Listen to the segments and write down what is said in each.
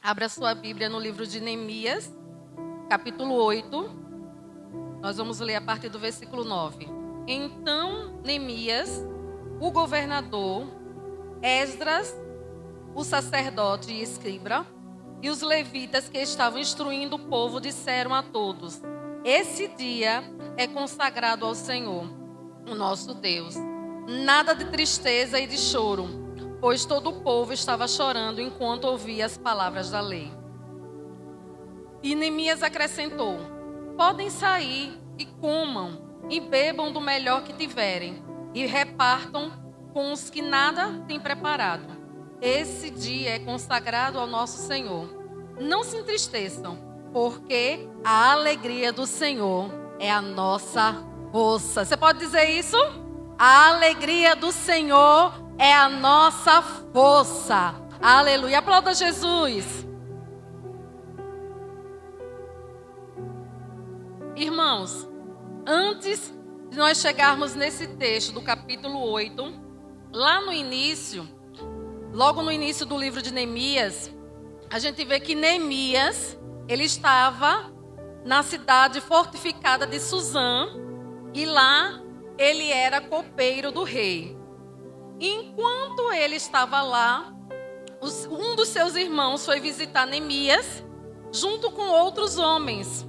Abra sua Bíblia no livro de Neemias, capítulo 8. Nós vamos ler a partir do versículo 9. Então, Neemias, o governador, Esdras, o sacerdote e escriba, e os levitas que estavam instruindo o povo disseram a todos: esse dia é consagrado ao Senhor, o nosso Deus. Nada de tristeza e de choro, pois todo o povo estava chorando enquanto ouvia as palavras da lei. E Neemias acrescentou: podem sair e comam e bebam do melhor que tiverem e repartam com os que nada têm preparado. Esse dia é consagrado ao nosso Senhor. Não se entristeçam, porque a alegria do Senhor é a nossa força. Você pode dizer isso? A alegria do Senhor é a nossa força. Aleluia. Aplauda Jesus. Irmãos, antes de nós chegarmos nesse texto do capítulo 8, lá no início, logo no início do livro de Neemias, a gente vê que Neemias, ele estava na cidade fortificada de Suzã, e lá ele era copeiro do rei. E enquanto ele estava lá, um dos seus irmãos foi visitar Neemias, junto com outros homens.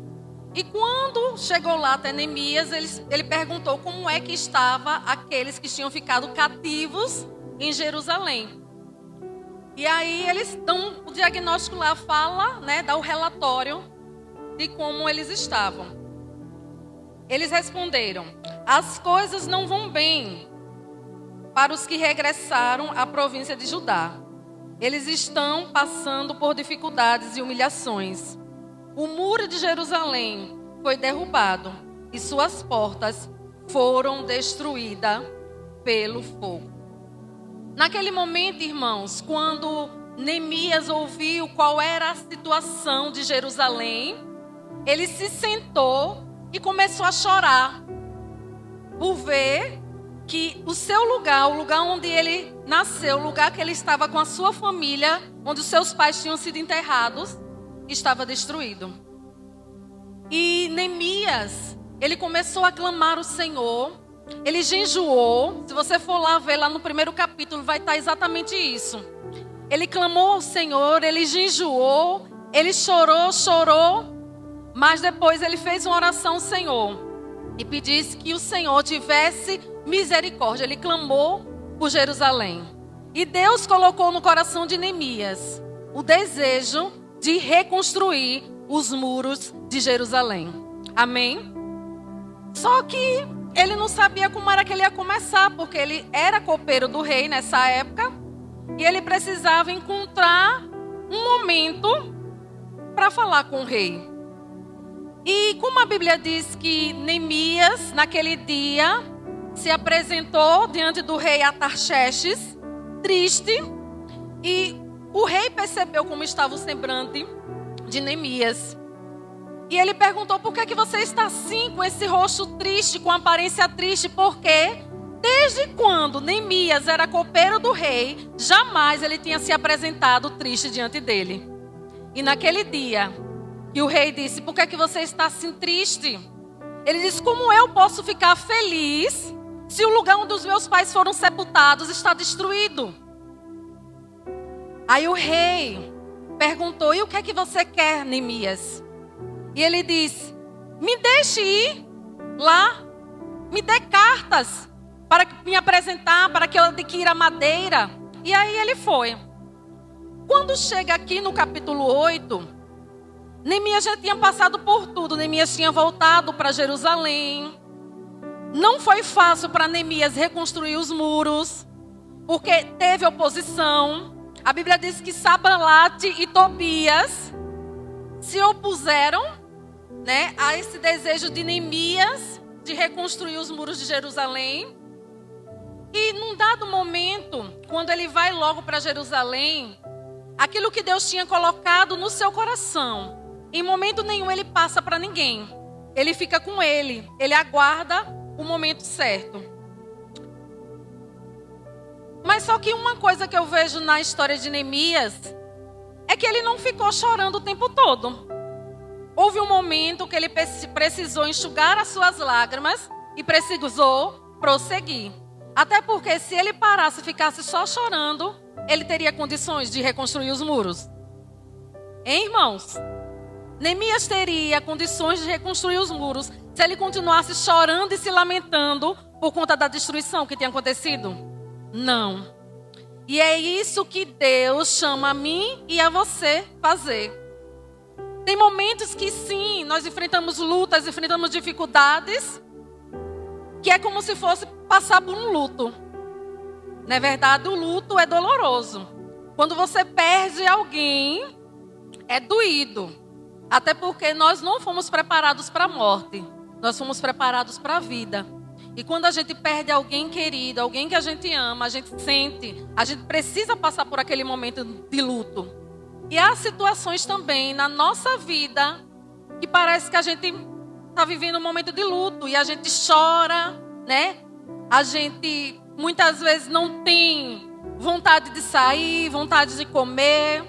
E quando chegou lá até Neemias, ele perguntou como é que estavam aqueles que tinham ficado cativos em Jerusalém. E aí eles dão o diagnóstico lá, dá o relatório de como eles estavam. Eles responderam: as coisas não vão bem para os que regressaram à província de Judá. Eles estão passando por dificuldades e humilhações. O muro de Jerusalém foi derrubado e suas portas foram destruídas pelo fogo. Naquele momento, irmãos, quando Neemias ouviu qual era a situação de Jerusalém, ele se sentou e começou a chorar por ver que o seu lugar, o lugar onde ele nasceu, o lugar que ele estava com a sua família, onde os seus pais tinham sido enterrados, estava destruído. E Neemias, ele começou a clamar o Senhor. Ele jejuou. Se você for lá ver lá no primeiro capítulo, vai estar exatamente isso. Ele clamou ao Senhor, ele jejuou, ele chorou, mas depois ele fez uma oração ao Senhor e pedisse que o Senhor tivesse misericórdia. Ele clamou por Jerusalém. E Deus colocou no coração de Neemias o desejo de reconstruir os muros de Jerusalém. Amém? Só que ele não sabia como era que ele ia começar, porque ele era copeiro do rei nessa época e ele precisava encontrar um momento para falar com o rei. E como a Bíblia diz que Neemias, naquele dia, se apresentou diante do rei Artaxerxes, triste, e o rei percebeu como estava o semblante de Neemias. E ele perguntou: por que você está assim, com esse rosto triste, com aparência triste? Porque desde quando Neemias era copeiro do rei, jamais ele tinha se apresentado triste diante dele. E naquele dia, que o rei disse: por que você está assim triste? Ele disse: como eu posso ficar feliz se o lugar onde os meus pais foram sepultados está destruído? Aí o rei perguntou: e o que é que você quer, Neemias? E ele disse: me deixe ir lá, me dê cartas para me apresentar, para que eu adquira madeira. E aí ele foi. Quando chega aqui no capítulo 8, Neemias já tinha passado por tudo. Neemias tinha voltado para Jerusalém. Não foi fácil para Neemias reconstruir os muros, porque teve oposição. A Bíblia diz que Sanbalate e Tobias se opuseram, a esse desejo de Neemias de reconstruir os muros de Jerusalém. E num dado momento, quando ele vai logo para Jerusalém, aquilo que Deus tinha colocado no seu coração, em momento nenhum ele passa para ninguém. Ele fica com ele aguarda o momento certo. Mas só que uma coisa que eu vejo na história de Neemias é que ele não ficou chorando o tempo todo. Houve um momento que ele precisou enxugar as suas lágrimas e precisou prosseguir. Até porque se ele parasse e ficasse só chorando, ele teria condições de reconstruir os muros. Hein, irmãos? Neemias teria condições de reconstruir os muros se ele continuasse chorando e se lamentando por conta da destruição que tinha acontecido? Não. E é isso que Deus chama a mim e a você fazer. Tem momentos que sim, nós enfrentamos lutas, enfrentamos dificuldades, que é como se fosse passar por um luto. Na verdade, o luto é doloroso. Quando você perde alguém, é doído. Até porque nós não fomos preparados para a morte. Nós fomos preparados para a vida. E quando a gente perde alguém querido, alguém que a gente ama, a gente sente, a gente precisa passar por aquele momento de luto. E há situações também na nossa vida que parece que a gente está vivendo um momento de luto. E a gente chora, né? A gente muitas vezes não tem vontade de sair, vontade de comer.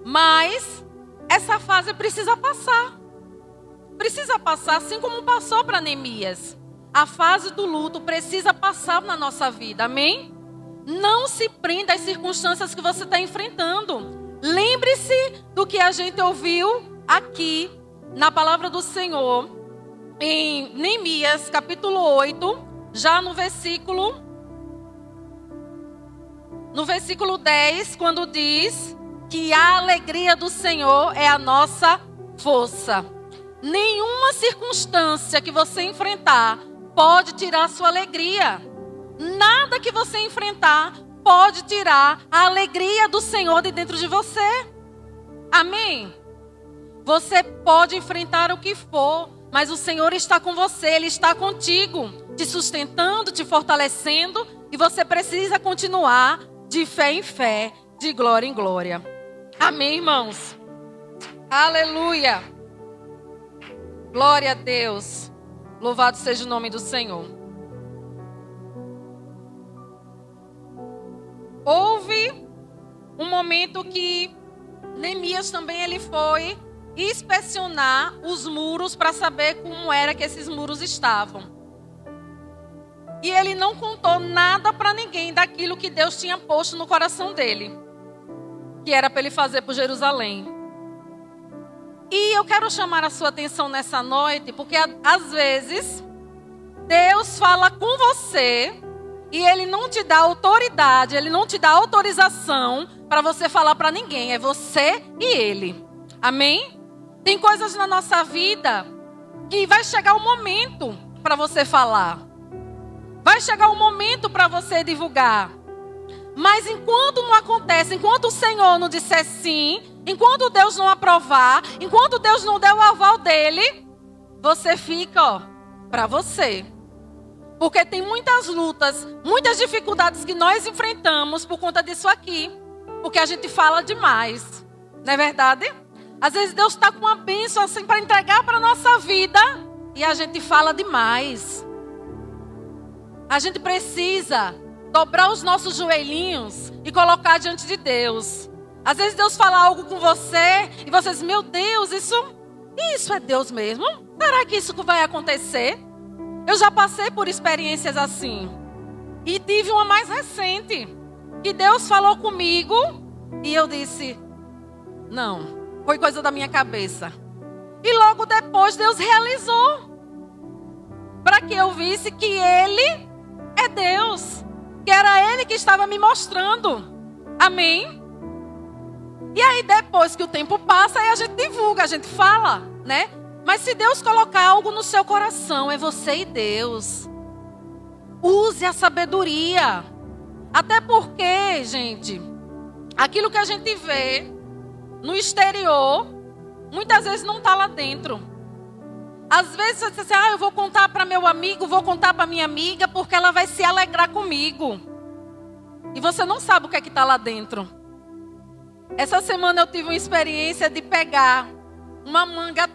Mas essa fase precisa passar. Precisa passar, assim como passou para Neemias. A fase do luto precisa passar na nossa vida, amém? Não se prenda às circunstâncias que você está enfrentando. Lembre-se do que a gente ouviu aqui na palavra do Senhor, em Neemias capítulo 8, já no versículo 10, quando diz que a alegria do Senhor é a nossa força. Nenhuma circunstância que você enfrentar pode tirar a sua alegria. Nada que você enfrentar pode tirar a alegria do Senhor de dentro de você. Amém? Você pode enfrentar o que for, mas o Senhor está com você, Ele está contigo, te sustentando, te fortalecendo, e você precisa continuar de fé em fé, de glória em glória. Amém, irmãos? Aleluia! Glória a Deus. Louvado seja o nome do Senhor. Houve um momento que Neemias também ele foi inspecionar os muros para saber como era que esses muros estavam. E ele não contou nada para ninguém daquilo que Deus tinha posto no coração dele, que era para ele fazer por Jerusalém. E eu quero chamar a sua atenção nessa noite, porque às vezes Deus fala com você e Ele não te dá autoridade, Ele não te dá autorização para você falar para ninguém. É você e Ele. Amém? Tem coisas na nossa vida que vai chegar o momento para você falar. Vai chegar o momento para você divulgar. Mas enquanto não acontece, enquanto o Senhor não disser sim, enquanto Deus não aprovar, enquanto Deus não der o aval dele, você fica, para você. Porque tem muitas lutas, muitas dificuldades que nós enfrentamos por conta disso aqui. Porque a gente fala demais. Não é verdade? Às vezes Deus está com uma bênção assim para entregar para a nossa vida e a gente fala demais. A gente precisa dobrar os nossos joelhinhos e colocar diante de Deus. Às vezes Deus fala algo com você e você diz, meu Deus, isso é Deus mesmo? Será que isso vai acontecer? Eu já passei por experiências assim. E tive uma mais recente. Que Deus falou comigo e eu disse, não, foi coisa da minha cabeça. E logo depois Deus realizou. Para que eu visse que Ele é Deus. Que era Ele que estava me mostrando. Amém? E aí depois que o tempo passa, aí a gente divulga, a gente fala, né? Mas se Deus colocar algo no seu coração, é você e Deus. Use a sabedoria. Até porque, gente, aquilo que a gente vê no exterior, muitas vezes não está lá dentro. Às vezes você diz assim, eu vou contar para meu amigo, vou contar para minha amiga, porque ela vai se alegrar comigo. E você não sabe o que é que está lá dentro. Essa semana eu tive uma experiência de pegar uma manga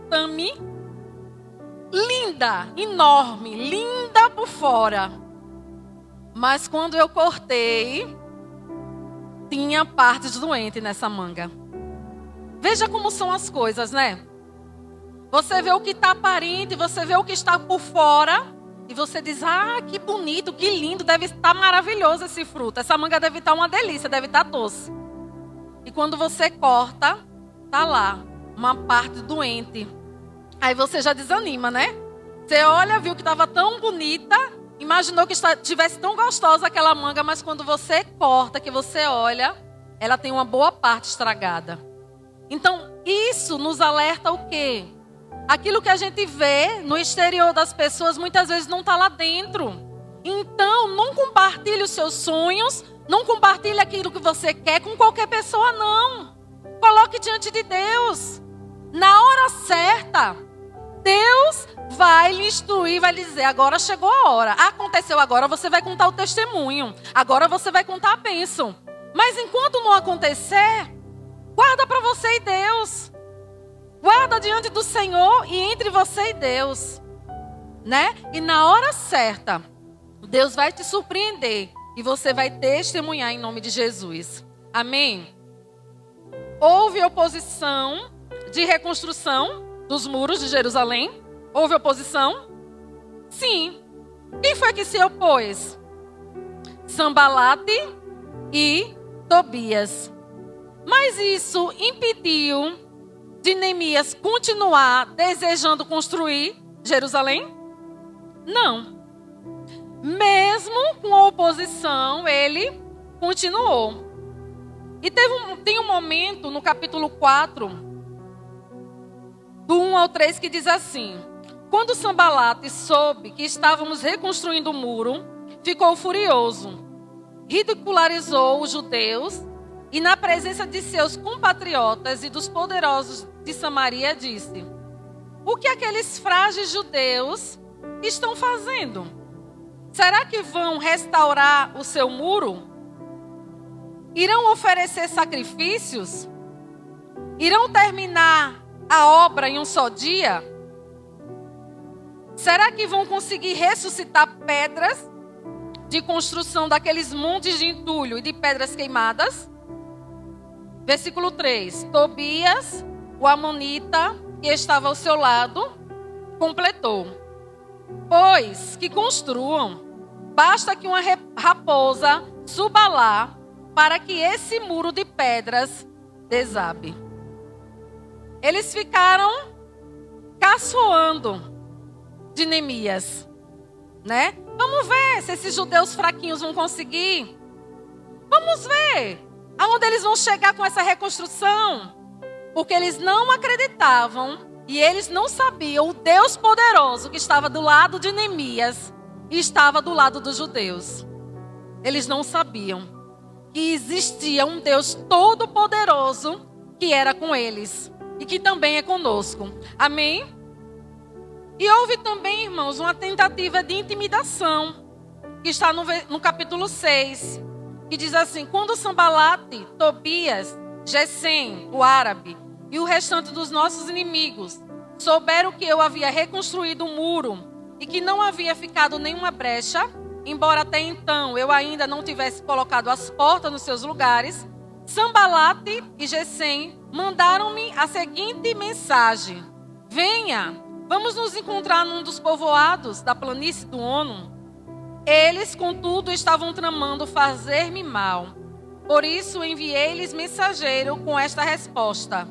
tami, linda, enorme, linda por fora. Mas quando eu cortei, tinha partes doentes nessa manga. Veja como são as coisas, né? Você vê o que está aparente, você vê o que está por fora, e você diz, que bonito, que lindo, deve estar maravilhoso esse fruto. Essa manga deve estar uma delícia, deve estar doce. E quando você corta, tá lá, uma parte doente. Aí você já desanima, né? Você olha, viu que estava tão bonita, imaginou que estivesse tão gostosa aquela manga, mas quando você corta, que você olha, ela tem uma boa parte estragada. Então, isso nos alerta o quê? Aquilo que a gente vê no exterior das pessoas, muitas vezes não está lá dentro. Então, não compartilhe os seus sonhos, não compartilhe aquilo que você quer com qualquer pessoa, não. Coloque diante de Deus. Na hora certa, Deus vai lhe instruir, vai lhe dizer, agora chegou a hora. Aconteceu agora, você vai contar o testemunho. Agora você vai contar a bênção. Mas enquanto não acontecer, guarda para você e Deus. Guarda diante do Senhor e entre você e Deus. Né? E na hora certa, Deus vai te surpreender. E você vai testemunhar em nome de Jesus. Amém? Houve oposição de reconstrução dos muros de Jerusalém? Houve oposição? Sim. Quem foi que se opôs? Sanbalate e Tobias. Mas isso impediu de Neemias continuar desejando construir Jerusalém? Não. Mesmo com a oposição, ele continuou. E tem um momento no capítulo 4, do 1 ao 3, que diz assim: quando Sanbalate soube que estávamos reconstruindo o muro, ficou furioso, ridicularizou os judeus e na presença de seus compatriotas e dos poderosos de Samaria disse: o que aqueles frágeis judeus estão fazendo? Será que vão restaurar o seu muro? Irão oferecer sacrifícios? Irão terminar a obra em um só dia? Será que vão conseguir ressuscitar pedras de construção daqueles montes de entulho e de pedras queimadas? Versículo 3. Tobias, o amonita, que estava ao seu lado, completou: pois que construam, basta que uma raposa suba lá para que esse muro de pedras desabe. Eles ficaram caçoando de Neemias, né? Vamos ver se esses judeus fraquinhos vão conseguir. Vamos ver aonde eles vão chegar com essa reconstrução. Porque eles não acreditavam e eles não sabiam o Deus poderoso que estava do lado de Neemias e estava do lado dos judeus. Eles não sabiam que existia um Deus todo poderoso que era com eles e que também é conosco. Amém? E houve também, irmãos, uma tentativa de intimidação, que está no capítulo 6, que diz assim: quando Sanbalate, Tobias, Gesem, o árabe, e o restante dos nossos inimigos souberam que eu havia reconstruído o muro e que não havia ficado nenhuma brecha, embora até então eu ainda não tivesse colocado as portas nos seus lugares, Sanbalate e Gesem mandaram-me a seguinte mensagem: venha, vamos nos encontrar num dos povoados da planície do Ono. Eles, contudo, estavam tramando fazer-me mal. Por isso enviei-lhes mensageiro com esta resposta: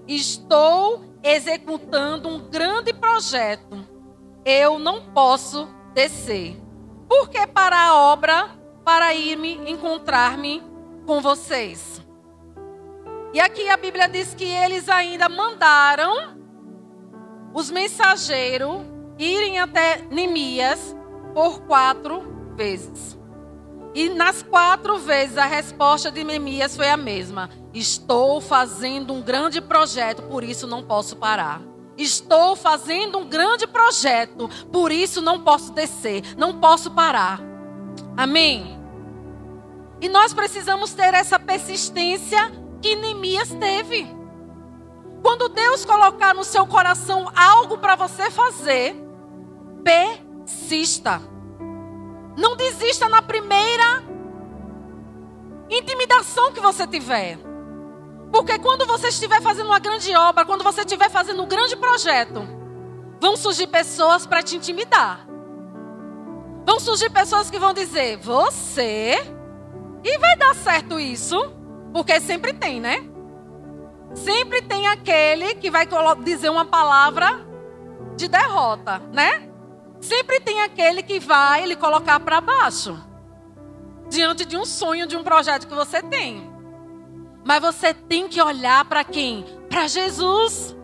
estou executando um grande projeto. Eu não posso descer. Porque para a obra, para ir-me encontrar-me com vocês. E aqui a Bíblia diz que eles ainda mandaram os mensageiros irem até Neemias por 4 vezes. E nas 4 vezes a resposta de Neemias foi a mesma: estou fazendo um grande projeto, por isso não posso parar. Estou fazendo um grande projeto, por isso não posso descer, não posso parar. Amém? E nós precisamos ter essa persistência que Neemias teve. Quando Deus colocar no seu coração algo para você fazer, persista. Não desista na primeira intimidação que você tiver. Porque quando você estiver fazendo uma grande obra, quando você estiver fazendo um grande projeto, vão surgir pessoas para te intimidar. Vão surgir pessoas que vão dizer, você... E vai dar certo isso? Porque sempre tem, né? Sempre tem aquele que vai dizer uma palavra de derrota, né? Sempre tem aquele que vai lhe colocar para baixo. Diante de um sonho, de um projeto que você tem. Mas você tem que olhar para quem? Para Jesus.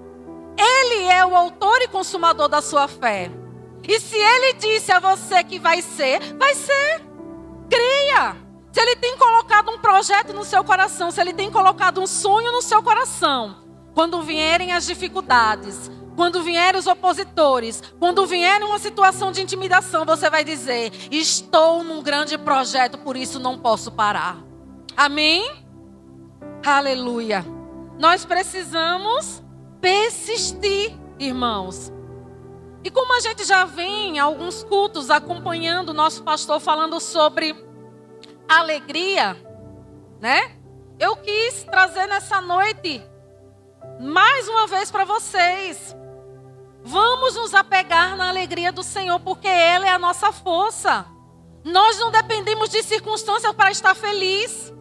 Ele é o autor e consumador da sua fé. E se ele disse a você que vai ser, vai ser. Creia. Se ele tem colocado um projeto no seu coração, se ele tem colocado um sonho no seu coração, quando vierem as dificuldades, quando vierem os opositores, quando vier uma situação de intimidação, você vai dizer, estou num grande projeto, por isso não posso parar. Amém? Aleluia. Nós precisamos persistir, irmãos. E como a gente já vem alguns cultos acompanhando o nosso pastor falando sobre alegria, né? Eu quis trazer nessa noite mais uma vez para vocês. Vamos nos apegar na alegria do Senhor, porque ela é a nossa força. Nós não dependemos de circunstâncias para estar feliz.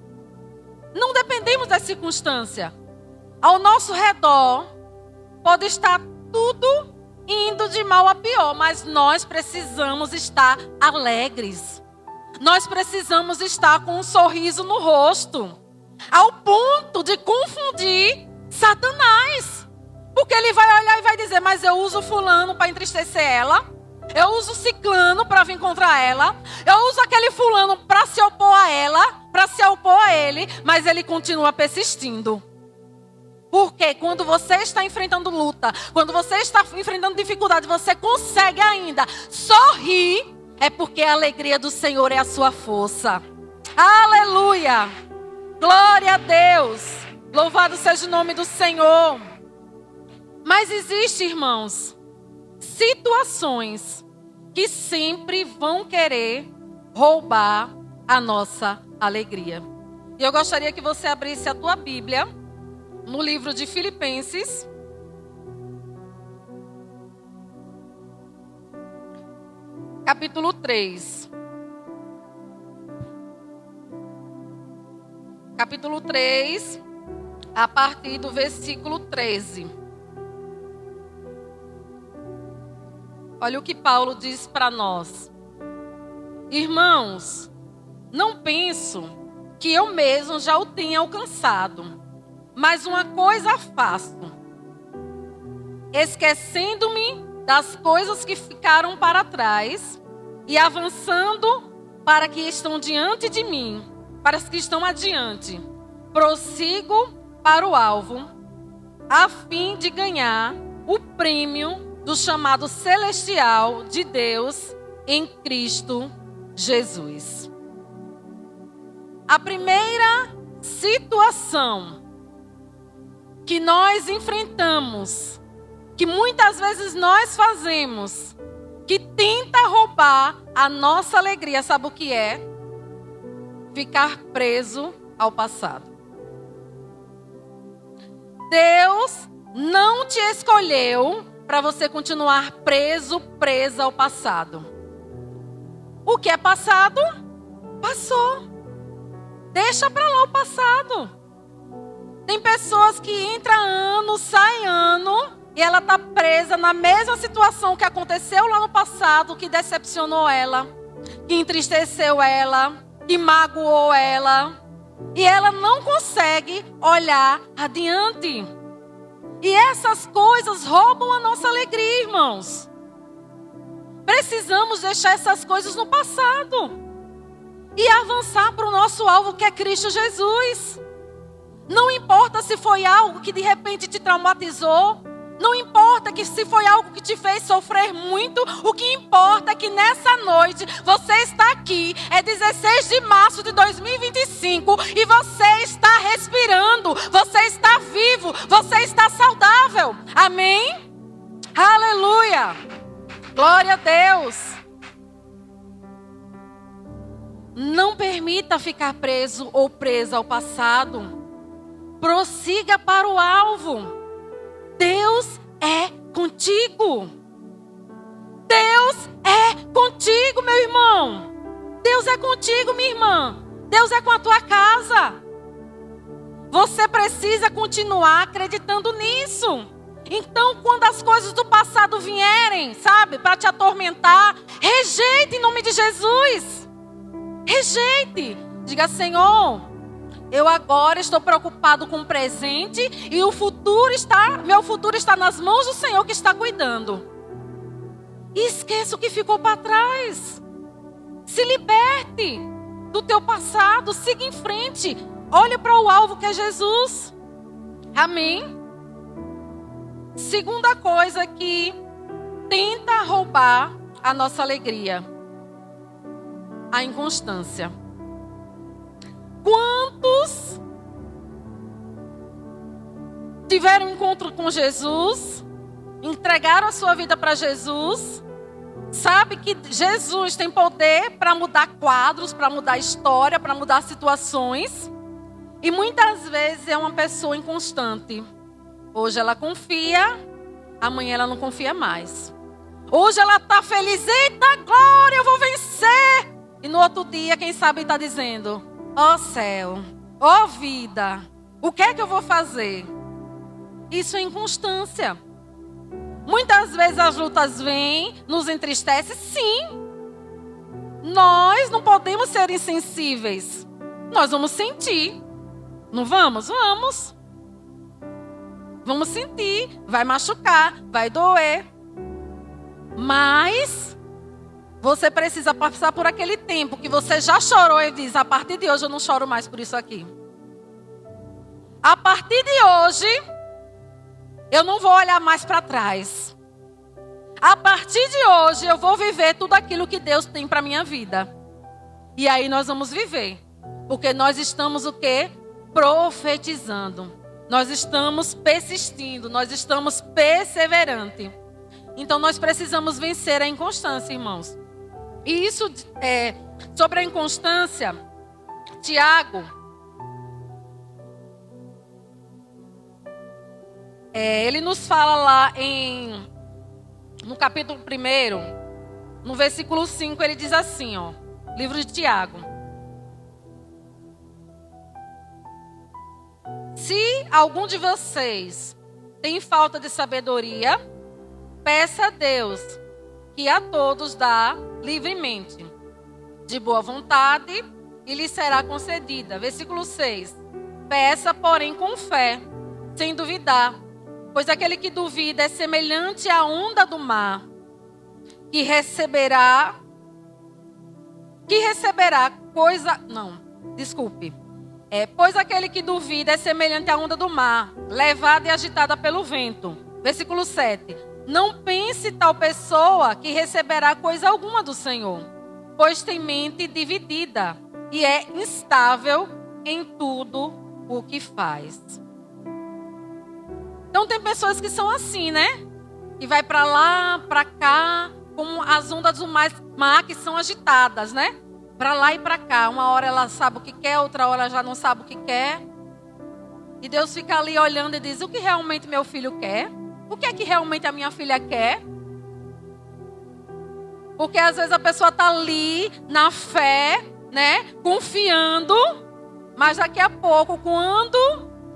Não dependemos da circunstância. Ao nosso redor pode estar tudo indo de mal a pior, mas nós precisamos estar alegres. Nós precisamos estar com um sorriso no rosto, ao ponto de confundir Satanás. Porque ele vai olhar e vai dizer, mas eu uso fulano para entristecer ela, eu uso ciclano para vir contra ela, eu uso aquele fulano para se opor a ela, para se opor a ele, mas ele continua persistindo. Porque quando você está enfrentando luta, quando você está enfrentando dificuldade, você consegue ainda sorrir, é porque a alegria do Senhor é a sua força. Aleluia! Glória a Deus! Louvado seja o nome do Senhor. Mas existe, irmãos, situações que sempre vão querer roubar a nossa alegria. E eu gostaria que você abrisse a tua Bíblia no livro de Filipenses. Capítulo 3. Capítulo 3, a partir do versículo 13. Olha o que Paulo diz para nós. Irmãos, não penso que eu mesmo já o tenha alcançado, mas uma coisa faço, esquecendo-me das coisas que ficaram para trás e avançando para que estão diante de mim, para as que estão adiante, prossigo para o alvo, a fim de ganhar o prêmio do chamado celestial de Deus em Cristo Jesus. A primeira situação que nós enfrentamos, que muitas vezes nós fazemos, que tenta roubar a nossa alegria, sabe o que é? Ficar preso ao passado. Deus não te escolheu para você continuar presa ao passado. O que é passado? Passou. Deixa para lá o passado. Tem pessoas que entram ano, sai ano, e ela está presa na mesma situação que aconteceu lá no passado, que decepcionou ela, que entristeceu ela, que magoou ela. E ela não consegue olhar adiante. E essas coisas roubam a nossa alegria, irmãos. Precisamos deixar essas coisas no passado e avançar para o nosso alvo, que é Cristo Jesus. Não importa se foi algo que de repente te traumatizou. Não importa que se foi algo que te fez sofrer muito. O que importa é que nessa noite você está aqui. É 16 de março de 2025 e você está respirando. Você está vivo. Você está saudável. Amém? Aleluia. Glória a Deus. Não permita ficar preso ou presa ao passado. Prossiga para o alvo. Deus é contigo. Deus é contigo, meu irmão. Deus é contigo, minha irmã. Deus é com a tua casa. Você precisa continuar acreditando nisso. Então, quando as coisas do passado vierem, sabe, para te atormentar, rejeite em nome de Jesus. Rejeite. Diga: Senhor, eu agora estou preocupado com o presente e meu futuro está nas mãos do Senhor que está cuidando. E esqueça o que ficou para trás. Se liberte do teu passado, siga em frente. Olhe para o alvo que é Jesus. Amém? Segunda coisa que tenta roubar a nossa alegria: a inconstância. Quantos tiveram um encontro com Jesus, entregaram a sua vida para Jesus, sabe que Jesus tem poder para mudar quadros, para mudar história, para mudar situações, e muitas vezes é uma pessoa inconstante. Hoje ela confia, amanhã ela não confia mais. Hoje ela está feliz: eita glória, eu vou vencer. E no outro dia, quem sabe, está dizendo: ó céu, ó vida, o que é que eu vou fazer? Isso é inconstância. Muitas vezes as lutas vêm, nos entristecem, sim. Nós não podemos ser insensíveis. Nós vamos sentir. Não vamos? Vamos. Vamos sentir. Vai machucar, vai doer. Mas você precisa passar por aquele tempo que você já chorou e diz: a partir de hoje eu não choro mais por isso aqui. A partir de hoje, eu não vou olhar mais para trás. A partir de hoje, eu vou viver tudo aquilo que Deus tem para minha vida. E aí nós vamos viver. Porque nós estamos o quê? Profetizando. Nós estamos persistindo. Nós estamos perseverantes. Então nós precisamos vencer a inconstância, irmãos. E isso, sobre a inconstância, Tiago, ele nos fala lá no capítulo 1, no versículo 5, ele diz assim, ó, livro de Tiago: se algum de vocês tem falta de sabedoria, peça a Deus, que a todos dá livremente, de boa vontade, e lhe será concedida. Versículo 6. Peça, porém, com fé, sem duvidar, pois aquele que duvida é semelhante à onda do mar, que receberá coisa... Não, desculpe. Pois aquele que duvida é semelhante à onda do mar, levada e agitada pelo vento. Versículo 7. Não pense tal pessoa que receberá coisa alguma do Senhor, pois tem mente dividida e é instável em tudo o que faz. Então tem pessoas que são assim, né? Que vai para lá, para cá, como as ondas do mar que são agitadas, né? Para lá e para cá. Uma hora ela sabe o que quer, outra hora já não sabe o que quer. E Deus fica ali olhando e diz: o que realmente meu filho quer? O que é que realmente a minha filha quer? Porque às vezes a pessoa está ali na fé, né? Confiando. Mas daqui a pouco, quando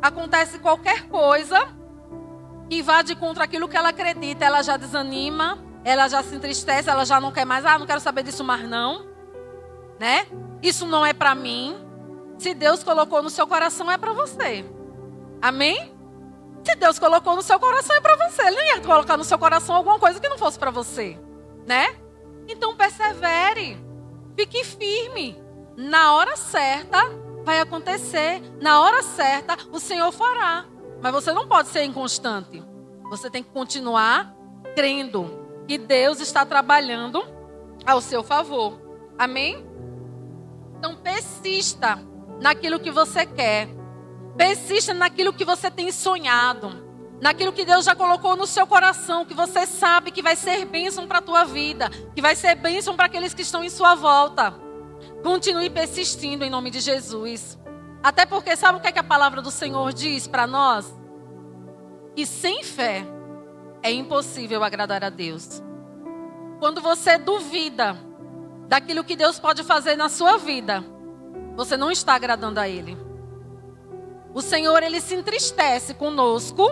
acontece qualquer coisa que vá de contra aquilo que ela acredita, ela já desanima, ela já se entristece, ela já não quer mais. Não quero saber disso mais não. Né? Isso não é para mim. Se Deus colocou no seu coração, é para você. Amém? Se Deus colocou no seu coração, é para você. Ele não ia colocar no seu coração alguma coisa que não fosse para você, né? Então persevere, fique firme. Na hora certa vai acontecer. Na hora certa o Senhor fará. Mas você não pode ser inconstante. Você tem que continuar crendo que Deus está trabalhando ao seu favor. Amém? Então persista naquilo que você quer. Persista naquilo que você tem sonhado, naquilo que Deus já colocou no seu coração, que você sabe que vai ser bênção para a tua vida, que vai ser bênção para aqueles que estão em sua volta. Continue persistindo em nome de Jesus. Até porque sabe o que a palavra do Senhor diz para nós? Que sem fé é impossível agradar a Deus. Quando você duvida daquilo que Deus pode fazer na sua vida, você não está agradando a Ele. O Senhor, Ele se entristece conosco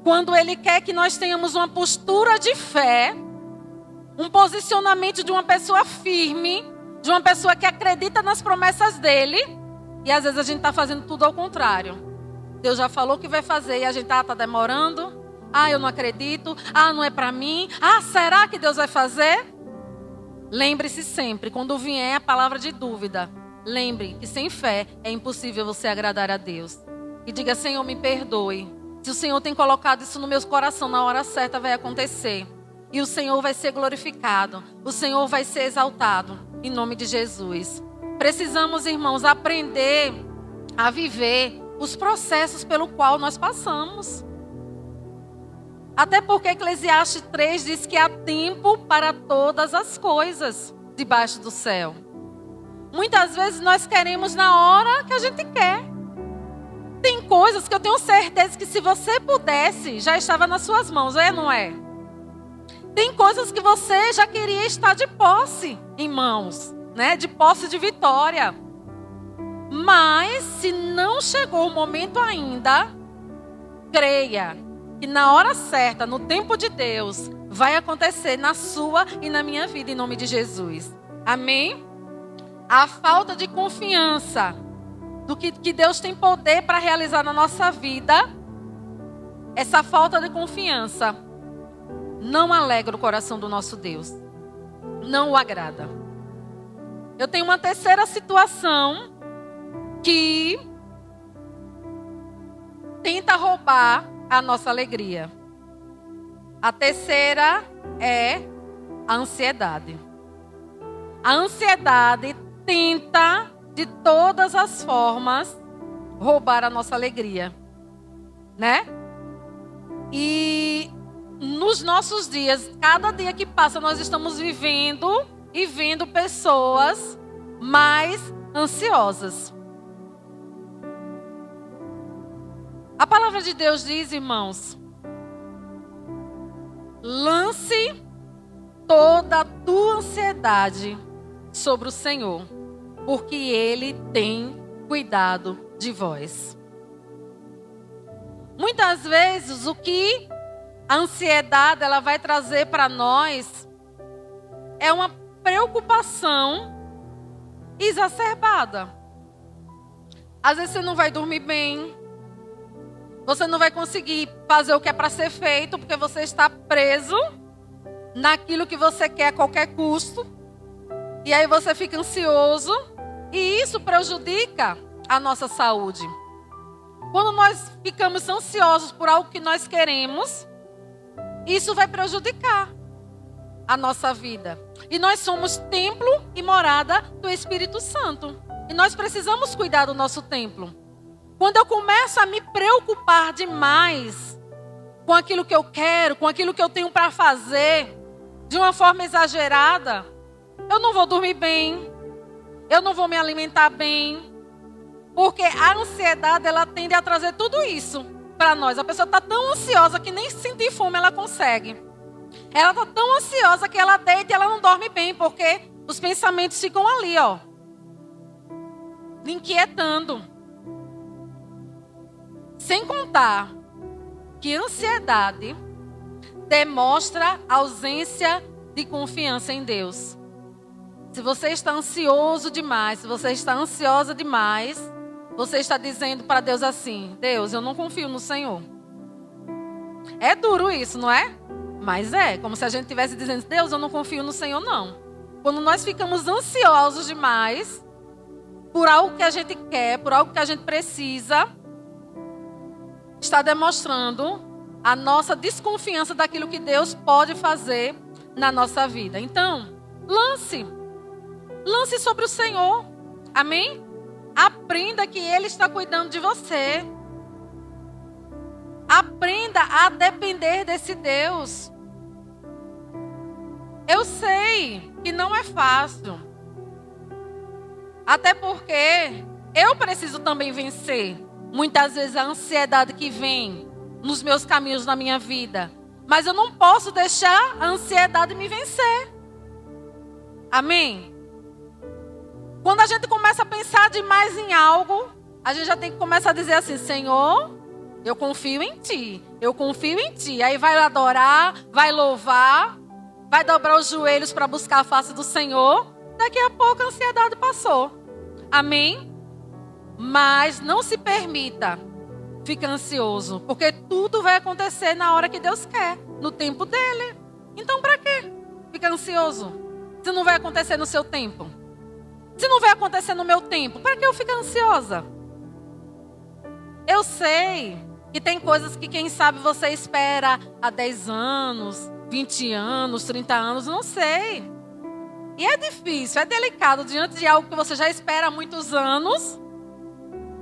quando Ele quer que nós tenhamos uma postura de fé, um posicionamento de uma pessoa firme, de uma pessoa que acredita nas promessas dEle, e às vezes a gente está fazendo tudo ao contrário. Deus já falou que vai fazer e a gente está demorando. Eu não acredito. Não é para mim. Será que Deus vai fazer? Lembre-se sempre, quando vier a palavra de dúvida, lembre que sem fé é impossível você agradar a Deus. E diga: Senhor, me perdoe. Se o Senhor tem colocado isso no meu coração, na hora certa vai acontecer. E o Senhor vai ser glorificado. O Senhor vai ser exaltado. Em nome de Jesus. Precisamos, irmãos, aprender a viver os processos pelo qual nós passamos. Até porque Eclesiastes 3 diz que há tempo para todas as coisas debaixo do céu. Muitas vezes nós queremos na hora que a gente quer. Tem coisas que eu tenho certeza que se você pudesse, já estava nas suas mãos, não é? Tem coisas que você já queria estar de posse em mãos, né? De posse de vitória. Mas se não chegou o momento ainda, creia que na hora certa, no tempo de Deus, vai acontecer na sua e na minha vida, em nome de Jesus. Amém? A falta de confiança do que Deus tem poder para realizar na nossa vida, essa falta de confiança não alegra o coração do nosso Deus. Não o agrada. Eu tenho uma terceira situação que tenta roubar a nossa alegria. A terceira é a ansiedade. A ansiedade tenta de todas as formas roubar a nossa alegria, né? E nos nossos dias, cada dia que passa, nós estamos vivendo e vendo pessoas mais ansiosas. A palavra de Deus diz, irmãos, lance toda a tua ansiedade sobre o Senhor, porque Ele tem cuidado de vós. Muitas vezes o que a ansiedade ela vai trazer para nós é uma preocupação exacerbada. Às vezes você não vai dormir bem. Você não vai conseguir fazer o que é para ser feito, porque você está preso naquilo que você quer a qualquer custo. E aí você fica ansioso. E isso prejudica a nossa saúde. Quando nós ficamos ansiosos por algo que nós queremos, isso vai prejudicar a nossa vida. E nós somos templo e morada do Espírito Santo. E nós precisamos cuidar do nosso templo. Quando eu começo a me preocupar demais com aquilo que eu quero, com aquilo que eu tenho para fazer, de uma forma exagerada, eu não vou dormir bem, eu não vou me alimentar bem, porque a ansiedade ela tende a trazer tudo isso para nós. A pessoa está tão ansiosa que nem sentir fome ela consegue. Ela está tão ansiosa que ela deita e ela não dorme bem, porque os pensamentos ficam ali, lhe inquietando. Sem contar que ansiedade demonstra ausência de confiança em Deus. Se você está ansioso demais, se você está ansiosa demais, você está dizendo para Deus assim: Deus, eu não confio no Senhor. É duro isso, não é? Mas é como se a gente estivesse dizendo: Deus, eu não confio no Senhor, não. Quando nós ficamos ansiosos demais por algo que a gente quer, por algo que a gente precisa, está demonstrando a nossa desconfiança daquilo que Deus pode fazer na nossa vida. Então, lance sobre o Senhor. Amém? Aprenda que Ele está cuidando de você. Aprenda a depender desse Deus. Eu sei que não é fácil. Até porque eu preciso também vencer, muitas vezes, a ansiedade que vem nos meus caminhos, na minha vida. Mas eu não posso deixar a ansiedade me vencer. Amém? Quando a gente começa a pensar demais em algo, a gente já tem que começar a dizer assim: Senhor, eu confio em Ti. Eu confio em Ti. Aí vai adorar, vai louvar, vai dobrar os joelhos para buscar a face do Senhor. Daqui a pouco a ansiedade passou. Amém? Mas não se permita ficar ansioso, porque tudo vai acontecer na hora que Deus quer, no tempo dele. Então para quê ficar ansioso se não vai acontecer no seu tempo? Se não vai acontecer no meu tempo, para que eu ficar ansiosa? Eu sei que tem coisas que, quem sabe, você espera há 10 anos, 20 anos, 30 anos, não sei. E é difícil, é delicado diante de algo que você já espera há muitos anos,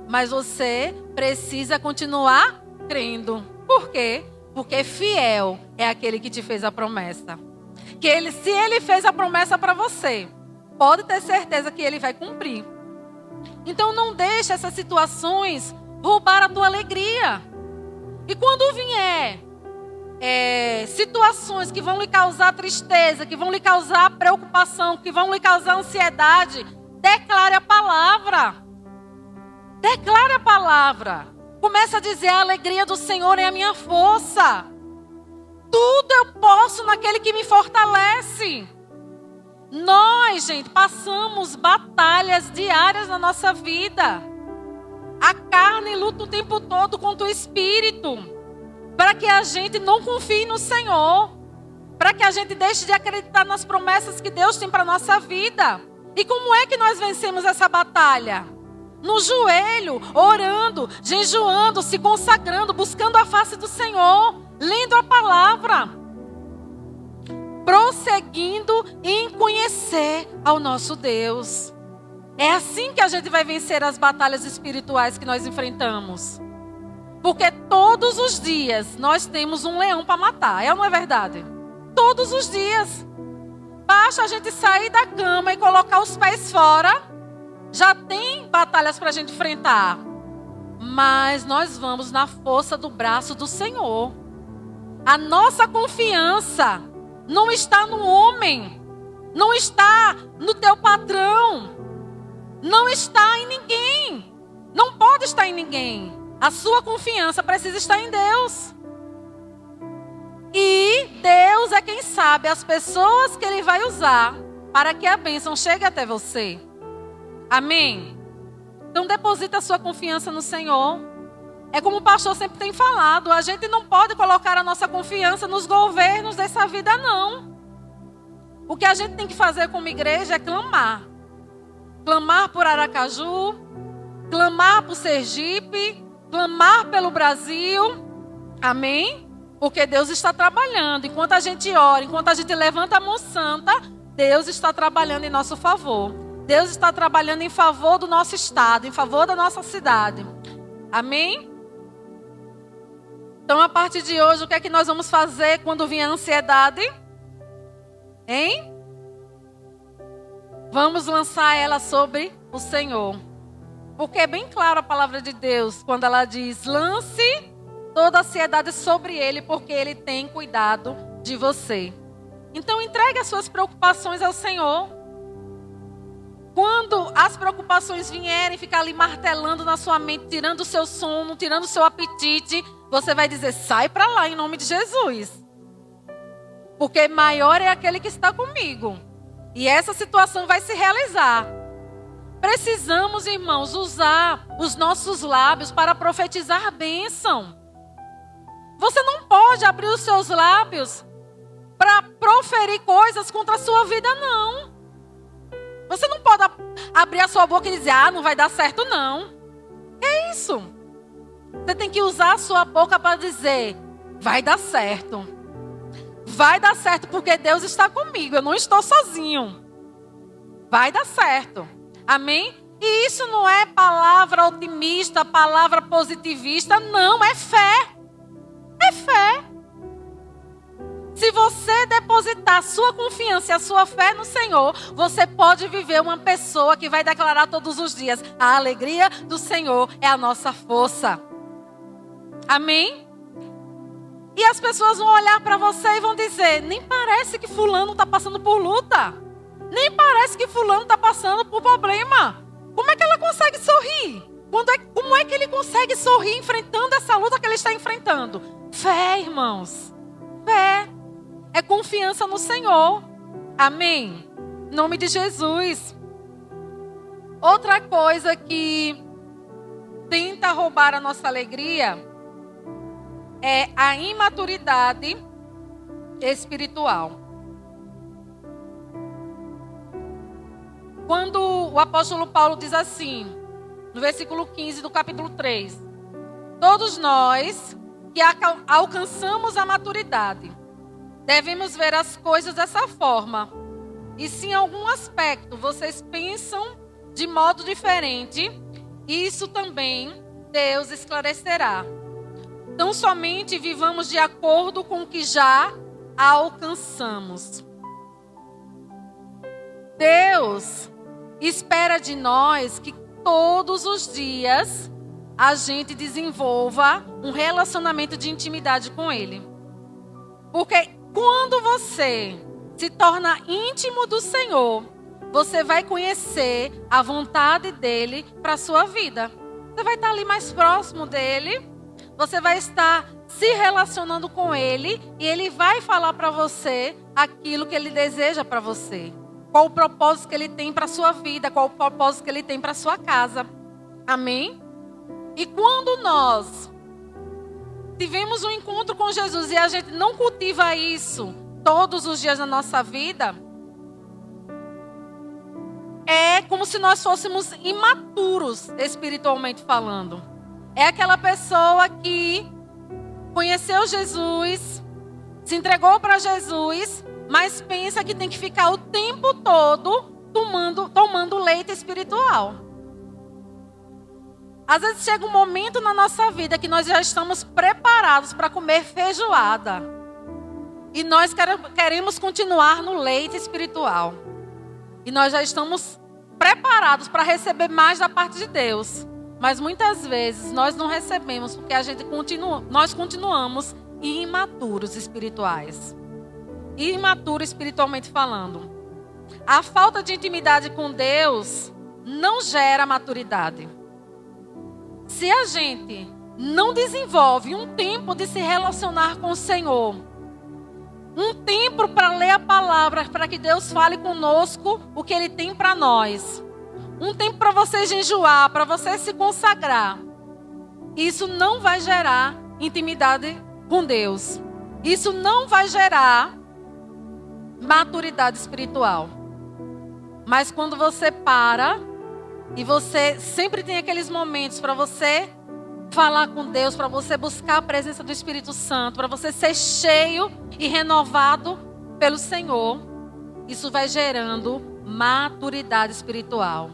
mas você precisa continuar crendo. Por quê? Porque fiel é aquele que te fez a promessa. Se ele fez a promessa para você, pode ter certeza que ele vai cumprir. Então não deixe essas situações roubar a tua alegria. E quando vier situações que vão lhe causar tristeza, que vão lhe causar preocupação, que vão lhe causar ansiedade, declare a palavra. Declare a palavra. Comece a dizer: a alegria do Senhor é a minha força. Tudo eu posso naquele que me fortalece. Nós, gente, passamos batalhas diárias na nossa vida. A carne luta o tempo todo contra o espírito, para que a gente não confie no Senhor, para que a gente deixe de acreditar nas promessas que Deus tem para a nossa vida. E como é que nós vencemos essa batalha? No joelho, orando, jejuando, se consagrando, buscando a face do Senhor, lendo a palavra, prosseguindo em conhecer ao nosso Deus. É assim que a gente vai vencer as batalhas espirituais que nós enfrentamos. Porque todos os dias nós temos um leão para matar, é ou não é verdade? Todos os dias. Basta a gente sair da cama e colocar os pés fora, já tem batalhas para a gente enfrentar. Mas nós vamos na força do braço do Senhor. A nossa confiança não está no homem, não está no teu patrão, não está em ninguém, não pode estar em ninguém. A sua confiança precisa estar em Deus. E Deus é quem sabe as pessoas que Ele vai usar para que a bênção chegue até você. Amém? Então deposita a sua confiança no Senhor. É como o pastor sempre tem falado, a gente não pode colocar a nossa confiança nos governos dessa vida, não. O que a gente tem que fazer como igreja é clamar. Clamar por Aracaju, clamar por Sergipe, clamar pelo Brasil. Amém? Porque Deus está trabalhando. Enquanto a gente ora, enquanto a gente levanta a mão santa, Deus está trabalhando em nosso favor. Deus está trabalhando em favor do nosso estado, em favor da nossa cidade. Amém? Então, a partir de hoje, o que é que nós vamos fazer quando vier a ansiedade? Hein? Vamos lançar ela sobre o Senhor. Porque é bem claro a palavra de Deus quando ela diz: lance toda a ansiedade sobre Ele, porque Ele tem cuidado de você. Então entregue as suas preocupações ao Senhor. Quando as preocupações vierem ficar ali martelando na sua mente, tirando o seu sono, tirando o seu apetite, você vai dizer: sai para lá em nome de Jesus. Porque maior é aquele que está comigo. E essa situação vai se realizar. Precisamos, irmãos, usar os nossos lábios para profetizar bênção. Você não pode abrir os seus lábios para proferir coisas contra a sua vida, não. Você não pode abrir a sua boca e dizer: não vai dar certo, não. É isso. Você tem que usar a sua boca para dizer: vai dar certo. Vai dar certo porque Deus está comigo. Eu não estou sozinho. Vai dar certo. Amém? E isso não é palavra otimista, palavra positivista. Não, é fé. É fé. Se você depositar depositar a sua confiança e a sua fé no Senhor, você pode viver uma pessoa que vai declarar todos os dias: a alegria do Senhor é a nossa força. Amém? E as pessoas vão olhar para você e vão dizer: nem parece que fulano está passando por luta. Nem parece que fulano está passando por problema. Como é que ela consegue sorrir? Como é que ele consegue sorrir enfrentando essa luta que ele está enfrentando? Fé, irmãos. Fé. É confiança no Senhor. Amém? Em nome de Jesus. Outra coisa que tenta roubar a nossa alegria é a imaturidade espiritual. Quando o apóstolo Paulo diz assim, no versículo 15 do capítulo 3: todos nós que alcançamos a maturidade, devemos ver as coisas dessa forma. E se em algum aspecto vocês pensam de modo diferente, isso também Deus esclarecerá. Então somente vivamos de acordo com o que já alcançamos. Deus espera de nós que todos os dias a gente desenvolva um relacionamento de intimidade com Ele. Porque quando você se torna íntimo do Senhor, você vai conhecer a vontade dEle para a sua vida. Você vai estar ali mais próximo dEle, você vai estar se relacionando com Ele e Ele vai falar para você aquilo que Ele deseja para você. Qual o propósito que Ele tem para a sua vida, qual o propósito que Ele tem para a sua casa. Amém? E quando nós tivemos um encontro com Jesus e a gente não cultiva isso todos os dias da nossa vida, é como se nós fôssemos imaturos espiritualmente falando. É aquela pessoa que conheceu Jesus, se entregou para Jesus, mas pensa que tem que ficar o tempo todo tomando leite espiritual. Às vezes chega um momento na nossa vida que nós já estamos preparados para comer feijoada. E nós queremos continuar no leite espiritual. E nós já estamos preparados para receber mais da parte de Deus. Mas muitas vezes nós não recebemos porque nós continuamos imaturos espirituais. Imaturo espiritualmente falando. A falta de intimidade com Deus não gera maturidade. Se a gente não desenvolve um tempo de se relacionar com o Senhor, um tempo para ler a palavra, para que Deus fale conosco o que Ele tem para nós, um tempo para você jejuar, para você se consagrar, isso não vai gerar intimidade com Deus. Isso não vai gerar maturidade espiritual. Mas quando você para e você sempre tem aqueles momentos para você falar com Deus, para você buscar a presença do Espírito Santo, para você ser cheio e renovado pelo Senhor, isso vai gerando maturidade espiritual.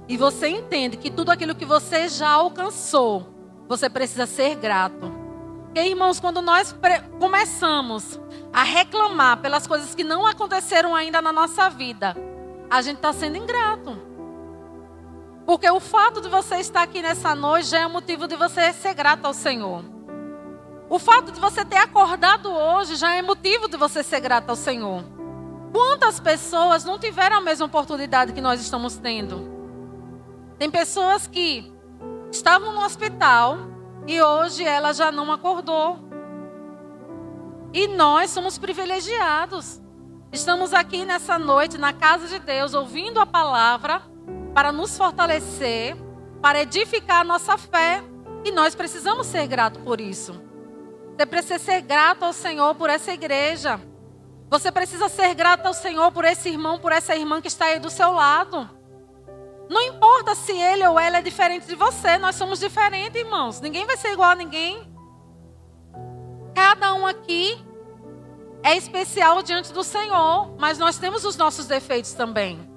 E você entende que tudo aquilo que você já alcançou, você precisa ser grato. Porque, irmãos, quando nós começamos a reclamar pelas coisas que não aconteceram ainda na nossa vida, a gente está sendo ingrato. Porque o fato de você estar aqui nessa noite já é motivo de você ser grato ao Senhor. O fato de você ter acordado hoje já é motivo de você ser grato ao Senhor. Quantas pessoas não tiveram a mesma oportunidade que nós estamos tendo? Tem pessoas que estavam no hospital e hoje ela já não acordou. E nós somos privilegiados. Estamos aqui nessa noite na casa de Deus ouvindo a palavra para nos fortalecer, para edificar a nossa fé. E nós precisamos ser gratos por isso. Você precisa ser grato ao Senhor por essa igreja. Você precisa ser grato ao Senhor por esse irmão, por essa irmã que está aí do seu lado. Não importa se ele ou ela é diferente de você, nós somos diferentes, irmãos. Ninguém vai ser igual a ninguém. Cada um aqui é especial diante do Senhor, mas nós temos os nossos defeitos também.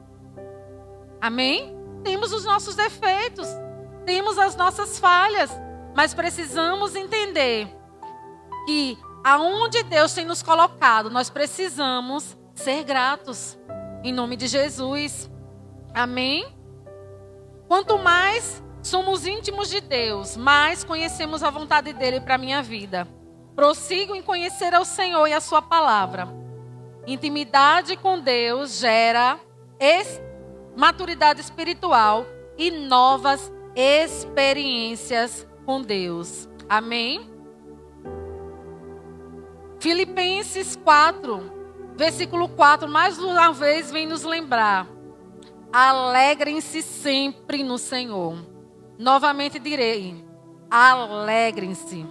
Amém? Temos os nossos defeitos, temos as nossas falhas, mas precisamos entender que aonde Deus tem nos colocado, nós precisamos ser gratos. Em nome de Jesus. Amém? Quanto mais somos íntimos de Deus, mais conhecemos a vontade dele para a minha vida. Prossigo em conhecer ao Senhor e a sua palavra. Intimidade com Deus gera maturidade espiritual e novas experiências com Deus. Amém? Filipenses 4, versículo 4, mais uma vez vem nos lembrar. Alegrem-se sempre no Senhor. Novamente direi, alegrem-se.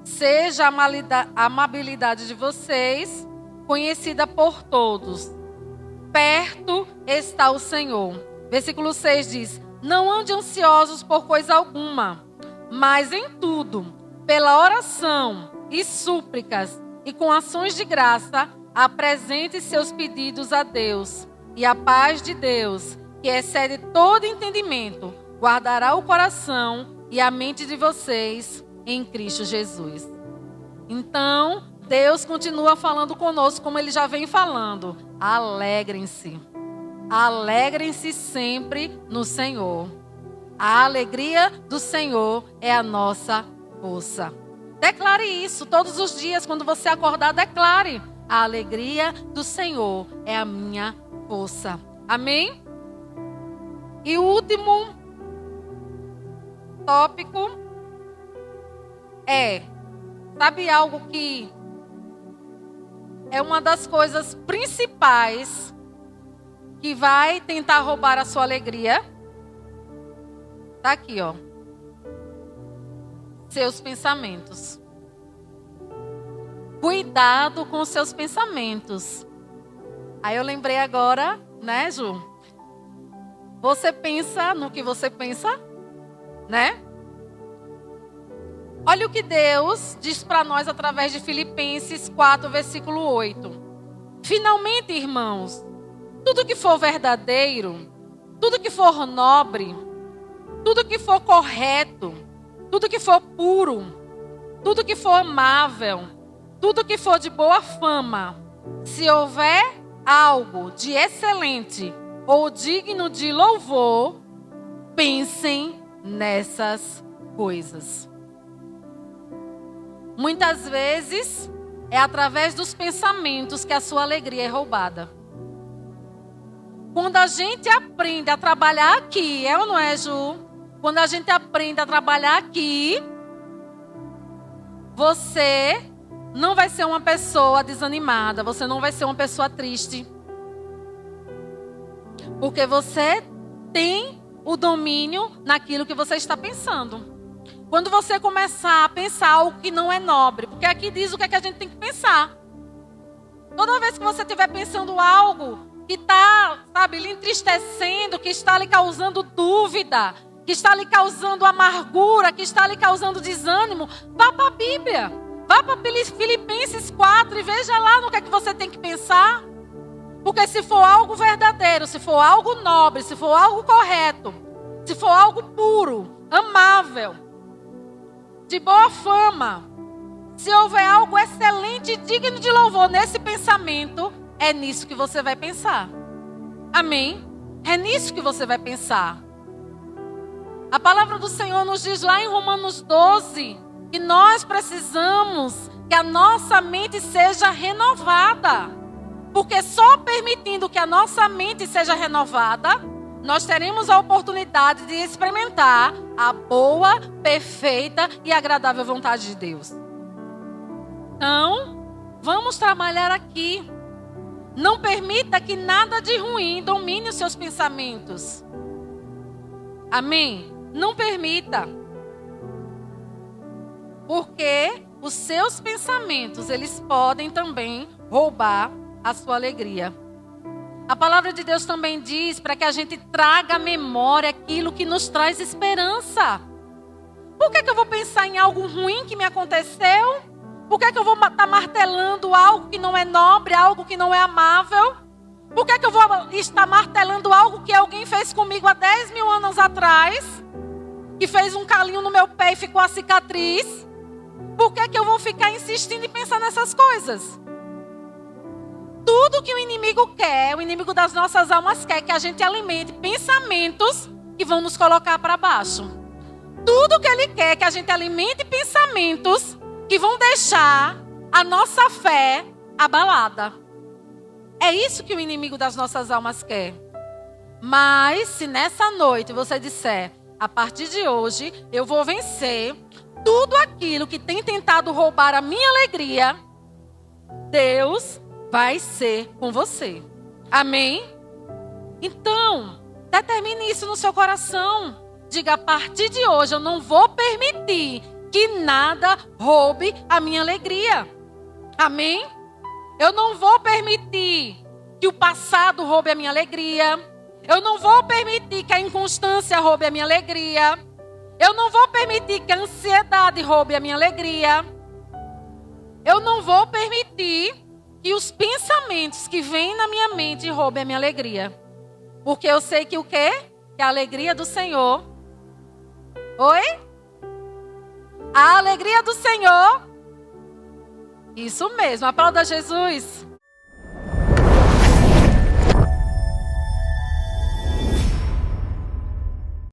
Seja a amabilidade de vocês conhecida por todos. Perto está o Senhor. Versículo 6 diz, não ande ansiosos por coisa alguma, mas em tudo, pela oração e súplicas e com ações de graça, apresente seus pedidos a Deus. E a paz de Deus, que excede todo entendimento, guardará o coração e a mente de vocês em Cristo Jesus. Então, Deus continua falando conosco como Ele já vem falando. Alegrem-se. Alegrem-se sempre no Senhor. A alegria do Senhor é a nossa força. Declare isso todos os dias. Quando você acordar, declare. A alegria do Senhor é a minha força. Amém? E o último tópico é, sabe algo que é uma das coisas principais que vai tentar roubar a sua alegria? Tá aqui, ó. Seus pensamentos. Cuidado com os seus pensamentos. Aí eu lembrei agora, né, Ju? Você pensa no que você pensa, né? Olha o que Deus diz para nós através de Filipenses 4, versículo 8. Finalmente, irmãos, tudo que for verdadeiro, tudo que for nobre, tudo que for correto, tudo que for puro, tudo que for amável, tudo que for de boa fama, se houver algo de excelente ou digno de louvor, pensem nessas coisas. Muitas vezes é através dos pensamentos que a sua alegria é roubada. Quando a gente aprende a trabalhar aqui, é ou não é, Ju? Quando a gente aprende a trabalhar aqui, você não vai ser uma pessoa desanimada, você não vai ser uma pessoa triste. Porque você tem o domínio naquilo que você está pensando. Quando você começar a pensar algo que não é nobre, porque aqui diz o que é que a gente tem que pensar. Toda vez que você estiver pensando algo que está, sabe, lhe entristecendo, que está lhe causando dúvida, que está lhe causando amargura, que está lhe causando desânimo, vá para a Bíblia. Vá para Filipenses 4 e veja lá no que é que você tem que pensar. Porque se for algo verdadeiro, se for algo nobre, se for algo correto, se for algo puro, amável, de boa fama, se houver algo excelente e digno de louvor nesse pensamento, é nisso que você vai pensar. Amém? É nisso que você vai pensar. A palavra do Senhor nos diz lá em Romanos 12 que nós precisamos que a nossa mente seja renovada. Porque só permitindo que a nossa mente seja renovada, nós teremos a oportunidade de experimentar a boa, perfeita e agradável vontade de Deus. Então, vamos trabalhar aqui. Não permita que nada de ruim domine os seus pensamentos. Amém? Não permita. Porque os seus pensamentos, eles podem também roubar a sua alegria. A palavra de Deus também diz para que a gente traga à memória aquilo que nos traz esperança. Por que eu vou pensar em algo ruim que me aconteceu? Por que eu vou estar martelando algo que não é nobre, algo que não é amável? Por que eu vou estar martelando algo que alguém fez comigo há 10 mil anos atrás? Que fez um calinho no meu pé e ficou a cicatriz? Por que que eu vou ficar insistindo em pensar nessas coisas? Tudo que o inimigo quer, o inimigo das nossas almas quer que a gente alimente pensamentos que vão nos colocar para baixo. Tudo que ele quer que a gente alimente pensamentos que vão deixar a nossa fé abalada. É isso que o inimigo das nossas almas quer. Mas se nessa noite você disser, a partir de hoje eu vou vencer tudo aquilo que tem tentado roubar a minha alegria, Deus vai ser com você. Amém? Então, determine isso no seu coração. Diga, a partir de hoje eu não vou permitir que nada roube a minha alegria. Amém? Eu não vou permitir que o passado roube a minha alegria. Eu não vou permitir que a inconstância roube a minha alegria. Eu não vou permitir que a ansiedade roube a minha alegria. Eu não vou permitir que os pensamentos que vêm na minha mente roubem a minha alegria. Porque eu sei que o quê? Que a alegria do Senhor... Oi? A alegria do Senhor... Isso mesmo, aplauda Jesus.